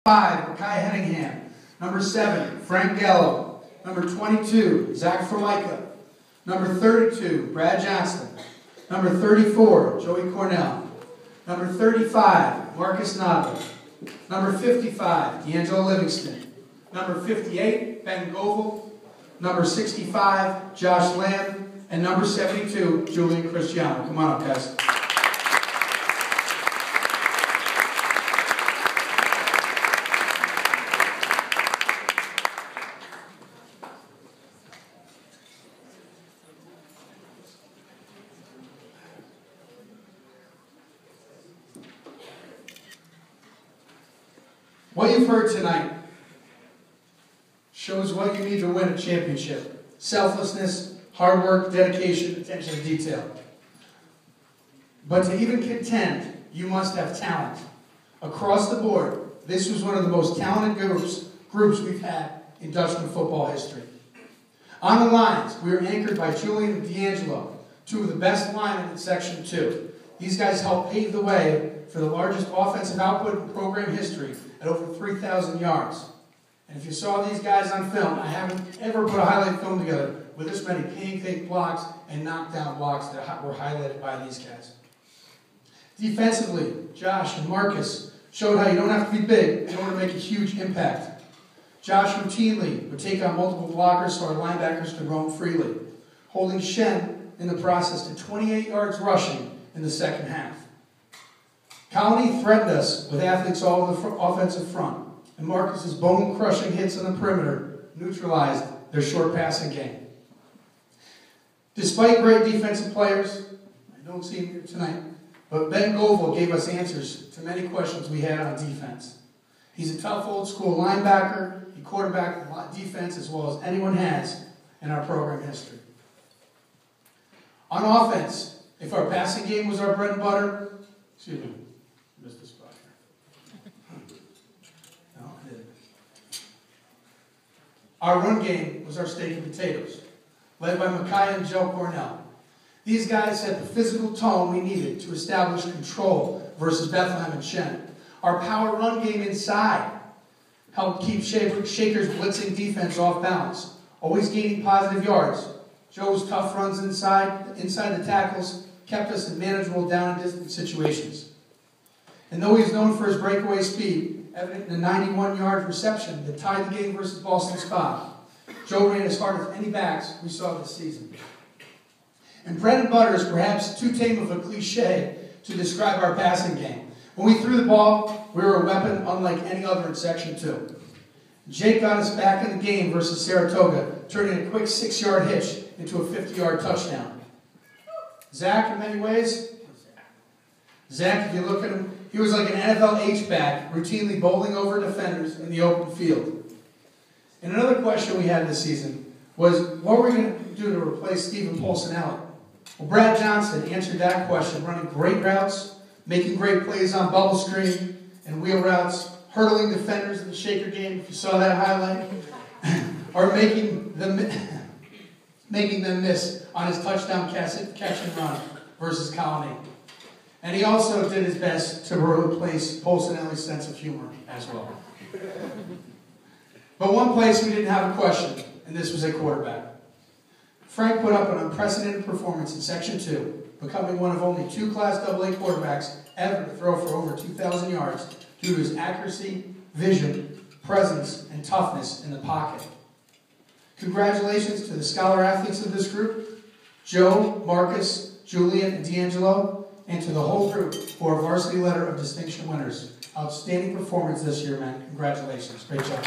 5, Kai Henningham. Number 7, Frank Gallo. Number 22, Zach Formica. Number 32, Brad Johnston. Number 34, Joey Cornell. Number 35, Marcus Nava. Number 55, D'Angelo Livingston. Number 58, Ben Govel. Number 65, Josh Lamb. And number 72, Julian Cristiano. Come on up, guys. What you've heard tonight shows what you need to win a championship. Selflessness, hard work, dedication, attention to detail. But to even contend, you must have talent. Across the board, this was one of the most talented groups we've had in Dutchman football history. On the lines, we were anchored by Julian and D'Angelo, two of the best linemen in Section 2. These guys helped pave the way for the largest offensive output in program history at over 3,000 yards. And if you saw these guys on film, I haven't ever put a highlight film together with this many pancake blocks and knockdown blocks that were highlighted by these guys. Defensively, Josh and Marcus showed how you don't have to be big in order to make a huge impact. Josh routinely would take on multiple blockers so our linebackers could roam freely, holding Shen in the process to 28 yards rushing in the second half. Colony threatened us with athletes all over the offensive front, and Marcus's bone-crushing hits on the perimeter neutralized their short passing game. Despite great defensive players, I don't see him here tonight, but Ben Govel gave us answers to many questions we had on defense. He's a tough old-school linebacker. He quarterbacked the defense as well as anyone has in our program history. On offense, if our passing game was our bread and butter, excuse me, missed the spot here. No, I didn't. Our run game was our steak and potatoes, led by Micaiah and Joe Cornell. These guys had the physical tone we needed to establish control versus Bethlehem and Shen. Our power run game inside helped keep Shaker's blitzing defense off balance, always gaining positive yards. Joe's tough runs inside the tackles kept us in manageable down and distance situations. And though he's known for his breakaway speed, evident in the 91-yard reception that tied the game versus Boston Spa, Joe ran as hard as any backs we saw this season. And bread and butter is perhaps too tame of a cliche to describe our passing game. When we threw the ball, we were a weapon unlike any other in Section 2. Jake got us back in the game versus Saratoga, turning a quick 6-yard hitch into a 50-yard touchdown. Zach, in many ways, Zach, if you look at him, he was like an NFL H-back, routinely bowling over defenders in the open field. And another question we had this season was, what were we going to do to replace Stephen Polsonelli? Well, Brad Johnston answered that question, running great routes, making great plays on bubble screen and wheel routes, hurdling defenders in the Shaker game, if you saw that highlight, or making them miss on his touchdown catch and run versus Colony. And he also did his best to replace Polsonelli's sense of humor as well. But one place we didn't have a question, and this was at quarterback. Frank put up an unprecedented performance in Section 2, becoming one of only 2 Class AA quarterbacks ever to throw for over 2,000 yards due to his accuracy, vision, presence, and toughness in the pocket. Congratulations to the scholar athletes of this group, Joe, Marcus, Julian, and D'Angelo, and to the whole group who are varsity letter of distinction winners. Outstanding performance this year, man. Congratulations. Great job.